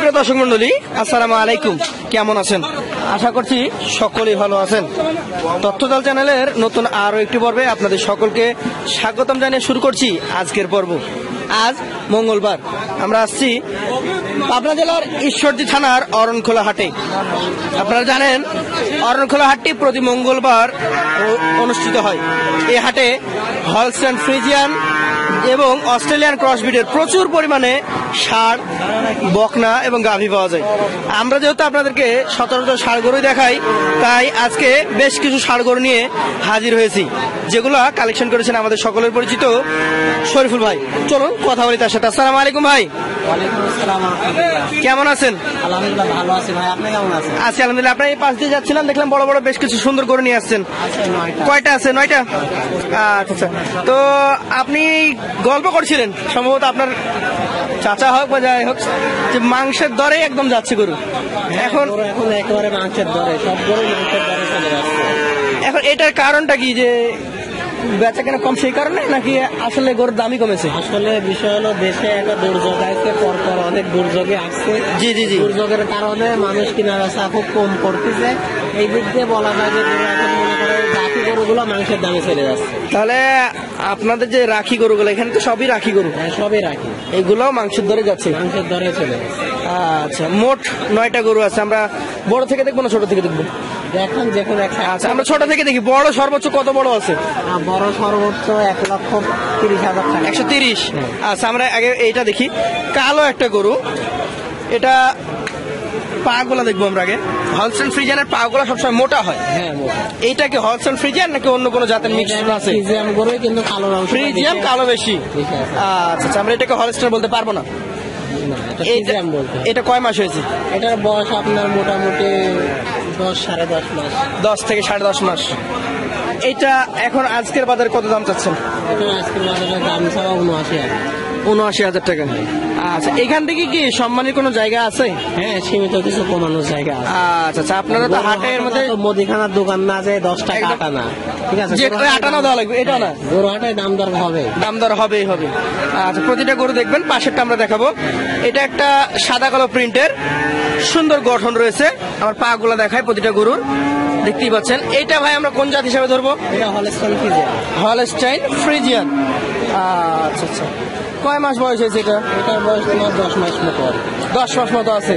সুপ্রিয় দর্শক মন্ডলী, আসসালামু আলাইকুম। কেমন আছেন? আশা করছি সকলেই ভালো আছেন। তথ্যজাল চ্যানেলের নতুন আরো একটি পর্বে আপনাদের সকলকে স্বাগতম জানিয়ে শুরু করছি আজকের পর্ব। আজ মঙ্গলবার, আমরা আসছি পাবনা জেলার ঈশ্বরদী থানার অরণখোলা হাটে। আপনারা জানেন অরণখোলা হাটটি প্রতি মঙ্গলবার অনুষ্ঠিত হয়। এই হাটে হলস্টাইন ফ্রিজিয়ান এবং অস্ট্রেলিয়ান ক্রসবিডের প্রচুর পরিমাণে ষাঁড়, বকনা এবং গাভী পাওয়া যায়। আমরা যেহেতু আপনাদেরকে সচরাচর ষাঁড় গরুই দেখাই, তাই আজকে বেশ কিছু ষাঁড় গরু নিয়ে হাজির হয়েছি, যেগুলো কালেকশন করেছেন আমাদের সকলের পরিচিত শরীফুল ভাই। চলুন কথা বলি তার সাথে। আসসালামু আলাইকুম ভাই। ওয়ালাইকুম আসসালাম। কেমন আছেন? আলহামদুলিল্লাহ ভালো আছি ভাই, আপনি কেমন আছেন? আছি আলহামদুলিল্লাহ। আপনার এই পাশ দিয়ে যাচ্ছিলাম, দেখলাম বড় বড় বেশ কিছু সুন্দর গরু নিয়ে আসছেন। কয়টা আছে? 9টা। আচ্ছা, তো আপনি গল্প করছিলেন সম্ভবত আপনার চাচা হোক বা যাই হোক, যে মাংসের দরে একদম যাচ্ছে গরু। এখন একেবারে মাংসের দরে, সব গরু মাংসের দরে চলে যাচ্ছে। এখন এটার কারণটা কি, যে বেচা কেনা কম সেই কারণে, নাকি আসলে গরুর দামই কমেছে? আসলে বিষয় হলো দেশে একটা দুর্যোগ আসছে, পরপর অনেক দুর্যোগে আসছে। জি জি জি। দুর্যোগের কারণে মানুষ কিনা বেচা খুব কম করতেছে। এই দিক দিয়ে বলা যায় যে এখন মনে করে বাকি গরুগুলো মাংসের দামে চলে যাচ্ছে। তাহলে আপনাদের যে রাখি গরুগুলো, এখানে তো সবই রাখি গরু, হ্যাঁ সবই রাখি, এগুলো মাংসের দরে যাচ্ছে। মাংসের দরে চলে যাচ্ছে। আচ্ছা, মোট 9টা গরু আছে। আমরা বড় থেকে দেখবো না ছোট থেকে দেখবো? দেখুন দেখুন। আচ্ছা, আমরা ছোট থেকে দেখি। বড় সর্বোচ্চ কত বড় আছে? বড় সর্বোচ্চ 1,30,000 টাকা। 130। আচ্ছা, আমরা আগে এইটা দেখি। কালো একটা গরু, এটা পা গুলা দেখবো আমরা আগে। হলস্টাইন ফ্রিজিয়ানের পা গুলা সবসময় মোটা হয়। হ্যাঁ মোটা। এইটা কি হলস্টাইন ফ্রিজিয়ান নাকি অন্য কোনো জাতের মিক্স আছে? ফ্রিজিয়ান গরু, কিন্তু কালো রং। ফ্রিজিয়ান কালো বেশি। আচ্ছা আচ্ছা, আমরা এটাকে হলস্টাইন বলতে পারবো না। এটা কয় মাস হয়েছে? এটার বয়স আপনার মোটামুটি 10-10.5 মাস। 10 থেকে 10.5 মাস। এটা এখন আজকের বাজারে কত দাম চাচ্ছেন? এটা আজকের বাজারে দাম ছাড়া 79,000। 79,000 টাকা। আচ্ছা, এখান থেকে কি সম্মানের কোনো জায়গা আছে? হ্যাঁ, সীমিত কিছু কমানোর জায়গা আছে। আচ্ছা আচ্ছা, আপনারা তো হাটের মধ্যে মুদিখানার দোকান না, যে 10 টাকা আটানা, ঠিক আছে, যে আটানা দেওয়া লাগবে, এটা না? গরু হাটায় দাম দর হবে, দাম দর হবেই হবে। আচ্ছা, প্রতিটা গরু দেখবেন। পাশেরটা আমরা দেখাবো। এটা একটা সাদা কালো প্রিন্টের সুন্দর গঠন রয়েছে। আমার পা গুলা দেখায় প্রতিটা গরুর, দেখতেই পাচ্ছেন। এইটা ভাই আমরা কোন জাত হিসাবে ধরবো? এটা হলস্টাইন ফ্রিজিয়ান। Holstein Friesian. আচ্ছা আচ্ছা, কয় মাস বয়স হয়েছে এটা? এটার বয়স তোমার 10 মাস মতো। 10 মাস মতো আছে।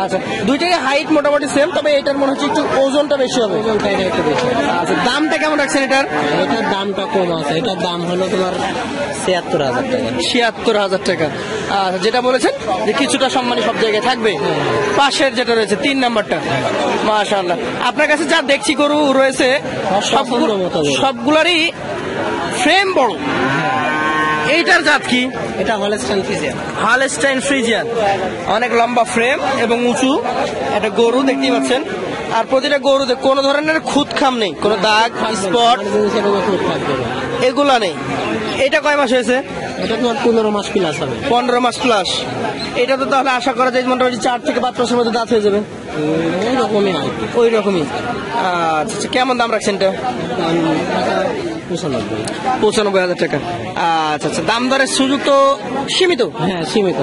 আচ্ছা, দুইটাকে হাইট মোটামুটি সেম, তবে এটার মনে হচ্ছে একটু ওজনটা বেশি হবে। ওজনটা এটা একটু বেশি। আচ্ছা, দামটা কেমন রাখছেন এটার? এটার দামটা কম আছে, এটার দাম হলো তোমার 76,000 টাকা। 76,000 টাকা। আচ্ছা, যেটা বলেছেন যে কিছুটা সম্মানী সব জায়গায় থাকবে। পাশের যেটা রয়েছে 3 নাম্বারটা, মাশাআল্লাহ। আপনার কাছে যা দেখছি গরু রয়েছে সবগুলারই ফ্রেম বড়। এইটার জাত কি? এটা হলস্টাইন ফ্রিজিয়ান। হলস্টাইন ফ্রিজিয়ান, অনেক লম্বা ফ্রেম এবং উঁচু একটা গরু দেখতেই পাচ্ছেন। আর প্রতিটা গরুতে কোনো ধরনের খুঁত খাম নেই, কোনো দাগ স্পট এগুলা নেই। এটা কয় মাস হয়েছে? এটা তোমার 15 মাস প্লাস হবে। 15 মাস প্লাস। এটা তো তাহলে আশা করা যায় মোটামুটি 4 থেকে 5 মাসের মধ্যে দাঁত হয়ে যাবে। ওই রকমই। আচ্ছা, কেমন দাম রাখছেন এটা? 95,000 টাকা। আচ্ছা আচ্ছা, দাম দরের সুযোগ তো সীমিত? হ্যাঁ সীমিত।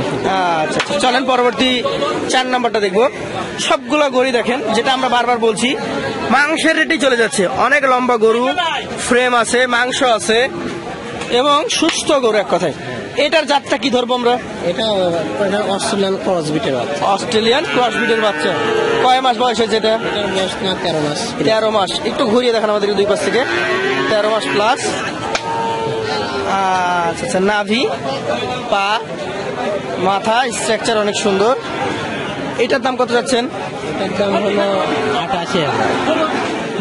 আচ্ছা আচ্ছা, চলেন পরবর্তী 4 নাম্বারটা দেখবো। সবগুলা গরু দেখেন, যেটা আমরা বারবার বলছি, মাংসের রেটেই চলে যাচ্ছে। অনেক লম্বা গরু, ফ্রেম আছে, মাংস আছে এবং সুস্থ গরু এক কথায়। এটার জাতটা কি ধরবো আমরা? এটা অস্ট্রেলিয়ান ক্রসবিটের বাচ্চা। অস্ট্রেলিয়ান ক্রসবিটের বাচ্চা। কয় মাস বয়স হয়েছে এটা? এটার বয়স না 13 মাস। 13 মাস। একটু ঘুরিয়ে দেখান আমাদের দুই পাশ থেকে। 13 মাস প্লাস। আচ্ছা আচ্ছা, নাভি, পা, মাথা স্ট্রাকচার অনেক সুন্দর। এটার দাম কত যাচ্ছেন? এটার দাম হলো 88,000।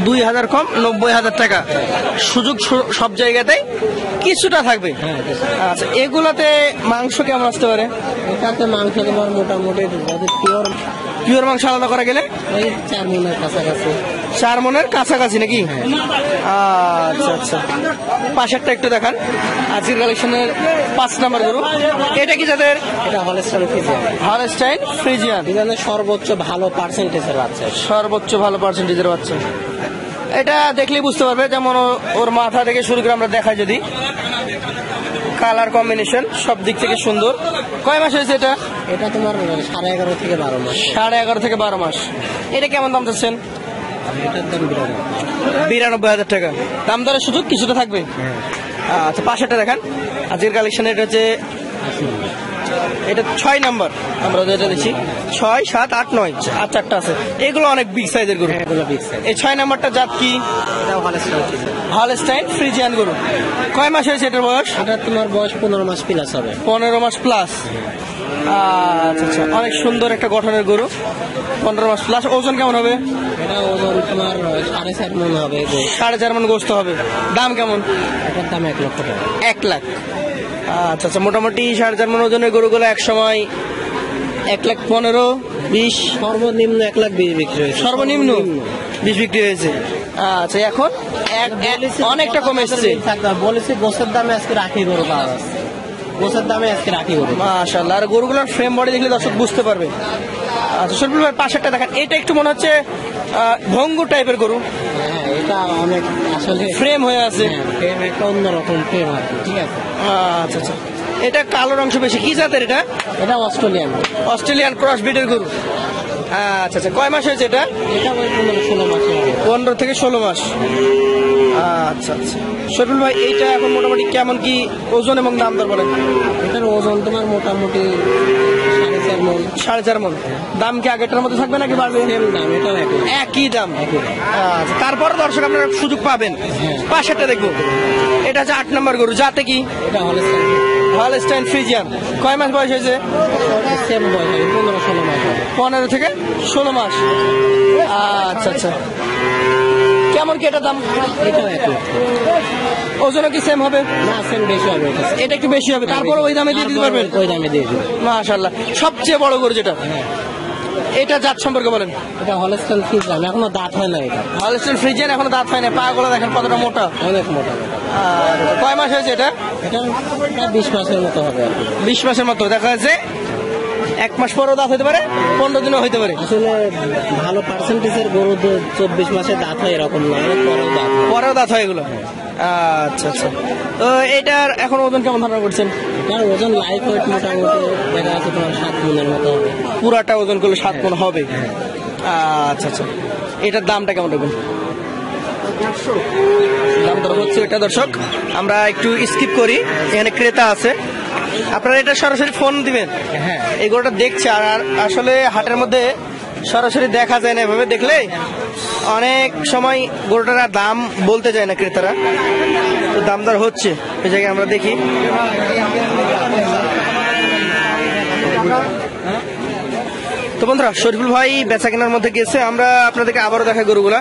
2,000 কম, 90,000 টাকা। সুযোগ সব জায়গাতেই কিছুটা থাকবে। আচ্ছা, এগুলাতে মাংস কেমন আসতে পারে? এটাতে মাংস তোমার মোটামুটি যদি পিওর মাংস আলাদা করা গেলে ওই 4 মনের কাছাকাছি। 4 মনের কাছাকাছি নাকি? আচ্ছা আচ্ছা, পাশেরটা একটু দেখান। আজকের কালেকশনের 5 নাম্বার গরু। এটা কি যাদের? এটা হলস্টাইন ফ্রিজিয়ান। হলস্টাইন ফ্রিজিয়ান, এখানে সর্বোচ্চ ভালো পার্সেন্টেজের বাচ্চা। সর্বোচ্চ ভালো পার্সেন্টেজের বাচ্চা। এটা দেখলেই বুঝতে পারবে, যেমন ওর মাথা থেকে শুরু করে আমরা দেখাই যদি, কালার কম্বিনেশন সব দিক থেকে সুন্দর। কয় মাস হয়েছে এটা? এটা তোমার 11.5 থেকে 12 মাস। 11.5 থেকে 12 মাস। এটা কেমন দাম চাচ্ছেন? এটার দাম 92,000 টাকা। দাম দরের সুযোগ কিছুটা থাকবে। আচ্ছা, পাশেরটা দেখান। আজকের কালেকশন এটা হচ্ছে, এটা 6 নাম্বার। আমরা যেটা দেখছি 6, 7, 8, 9 আর 4টা আছে। এগুলো অনেক বিগ সাইজের গরু। এগুলো বিগ সাইজ। এই 6 নাম্বারটা জাত কি? এটাও হলস্টাইন। হলস্টাইন ফ্রিজিয়ান গরু। কয় মাস হয়েছে এটার বয়স? এটা তোমার বয়স 15 মাস প্লাস হবে। 15 মাস প্লাস। আচ্ছা আচ্ছা, অনেক সুন্দর একটা গঠনের গরু। 15 মাস প্লাস। ওজন কেমন হবে? এটা ওজন তোমার 4.5 মণ হবে। 4.5 মণ গোস্ত হবে। দাম কেমন? এটার দাম 1 লক্ষ টাকা। 1 লাখ। আচ্ছা আচ্ছা, মোটামুটি 4.5 মণ ওজনের গরুগুলো এক সময় 1,15,20 সর্বনিম্ন 1,20,000 বিক্রি হয়েছে। সর্বনিম্ন 20 বিক্রি হয়েছে। আচ্ছা, এখন অনেকটা কমে এসছে। বলেছি গোছের দামে আজকে রাখি গরু পাওয়া যাচ্ছে। গোছের দামে আজকে রাখি গরু। মাশাআল্লাহ। আর গরুগুলোর ফ্রেম বডি দেখলে দর্শক বুঝতে পারবে। আচ্ছা, শরীফুল ভাই পাশেরটা দেখেন। এটা একটু মনে হচ্ছে ভঙ্গুর টাইপের গরু। হ্যাঁ, এটা অনেক আসলে ফ্রেম হয়ে আছে। ফ্রেম একটা অন্যরকম ফ্রেম আর কি, ঠিক আছে। আচ্ছা আচ্ছা, এটা কালোর অংশ বেশি। কি জাতের এটা? এটা অস্ট্রেলিয়ান। অস্ট্রেলিয়ান ক্রস ব্রিডের গরু। আচ্ছা আচ্ছা, কয় মাস হয়েছে এটা? এটা ওই 15-16 মাসে হবে। 15 থেকে 16 মাস। আচ্ছা আচ্ছা, শরীফুল ভাই এইটা এখন মোটামুটি কেমন কি ওজন এবং দাম দর বলেন? এটার ওজন তোমার মোটামুটি 4.5 মণ। 4.5 মণ। দাম কি আগেরটার মধ্যে থাকবে নাকি বাড়বে? সেম দাম, এটাও একই দাম। একই দাম। আচ্ছা, তারপরে দর্শক আপনারা সুযোগ পাবেন। পাশেরটা দেখবো। এটা হচ্ছে 8 নাম্বার গরু। যাতে কি? এটা হলস্টাইন। Holstein Friesian. কয় মাস বয়স হয়েছে? সেম বয়স হবে, 15-16 মাস হবে। 15 থেকে 16 মাস। আচ্ছা আচ্ছা, কেমন কি এটা দাম? এটাও 1 লক্ষ। ওজনও কি সেম হবে? না, সেম বেশি হবে। এটা একটু বেশি হবে। তারপর ওই দামে দিয়ে দিতে পারবেন? ওই দামে দিয়ে দিবেন। মাশাআল্লাহ। সবচেয়ে বড় গরু যেটা, এটা জাত সম্পর্কে বলেন। এটা হলস্টাইন ফ্রিজিয়ান, এখনো দাঁত হয় না। এটা হলস্টাইন ফ্রিজিয়ান এখনো দাঁত হয় না। পা গুলো দেখেন কতটা মোটা। অনেক মোটা। আর কয় মাস হয়েছে এটা? এটা প্রায় 20 মাসের মতো হবে আর কি। 20 মাসের মতো। দেখা যাচ্ছে 1 মাস পরেও দাঁত হতে পারে, 15 দিনও হতে পারে। আসলে ভালো পার্সেন্টেজের গরু 24 মাসে দাঁত হয় এরকম নয়, পরেও দাঁত হয় এগুলো। আচ্ছা আচ্ছা, তো এটার এখন ওজন কেমন ধারণা করছেন? এটার ওজন লাইফ ওয়েট মোটামুটি দেখা যাচ্ছে তোমার 7 মণের মতো হবে। পুরাটা ওজন করলে 7 মণ হবে। আচ্ছা আচ্ছা, এটার দামটা কেমন রাখবেন? দাম দর হচ্ছে এটা দর্শক, আমরা একটু স্কিপ করি। এখানে ক্রেতা আছে, আপনারা এটা সরাসরি ফোন দিবেন। হ্যাঁ, এই গরুটা দেখছে। আর আসলে হাটের মধ্যে সরাসরি দেখা যায় না। এভাবে দেখলে অনেক সময় গরুটার দাম বলতে যায় না ক্রেতারা, তো দাম দর হচ্ছে। এই জায়গায় আমরা দেখি। তো বন্ধুরা, শরীফুল ভাই বেচা কেনার মধ্যে গেছে। আমরা আপনাদেরকে আবারও দেখা গরুগুলা।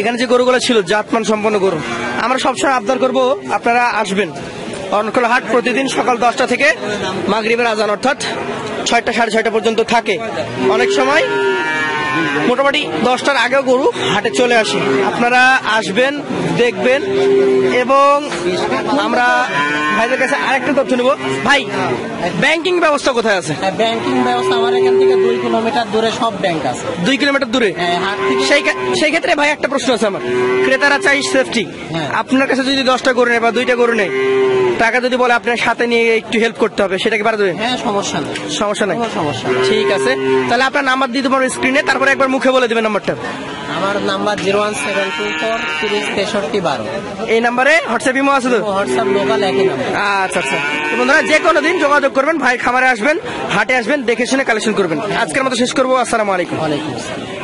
এখানে যে গরুগুলা ছিল জাতমান সম্পন্ন গরু, আমরা সবসময় আবদার করব আপনারা আসবেন। অনকল হাট প্রতিদিন সকাল 10টা থেকে মাগরিবের আজান অর্থাৎ 6টা 6:30 পর্যন্ত থাকে। অনেক সময় মোটামুটি 10টার আগেও গরু হাটে চলে আসে। আপনারা আসবেন, দেখবেন। এবং আমরা ভাইদের কাছে আরেকটা তথ্য নেব। ভাই, ব্যাংকিং ব্যবস্থা কোথায় আছে? ব্যাংকিং ব্যবস্থা আমার এখান থেকে 2 কিলোমিটার দূরে সব ব্যাংক আছে। 2 কিলোমিটার দূরে? হাট থেকে। সেই ক্ষেত্রে ভাই একটা প্রশ্ন আছে আমার। ক্রেতারা চাই সেফটি। আপনার কাছে যদি 10টা গরু নেয় বা 2টা গরু নেয়, টাকা যদি বলে আপনার সাথে নিয়ে একটু হেল্প করতে হবে, সেটা কি পারা যাবে? হ্যাঁ, সমস্যা নেই। সমস্যা নাই? সমস্যা। ঠিক আছে, তাহলে আপনার নাম্বার দিতে পারবো স্ক্রিনে, তারপরে একবার মুখে বলে দিবেন নাম্বারটা। আমার নাম্বার 01724 এই নাম্বারে হোয়াটসঅ্যাপ ইমো আছে তো? হোয়াটসঅ্যাপ লোকাল একই নাম্বার। আচ্ছা আচ্ছা, তো বন্ধুরা যে কোনো দিন যোগাযোগ করবেন। ভাই খামারে আসবেন, হাটে আসবেন, দেখে শুনে কালেকশন করবেন। আজকের মতো শেষ করবো। আসসালামু আলাইকুম। ওয়ালাইকুম আসসালাম।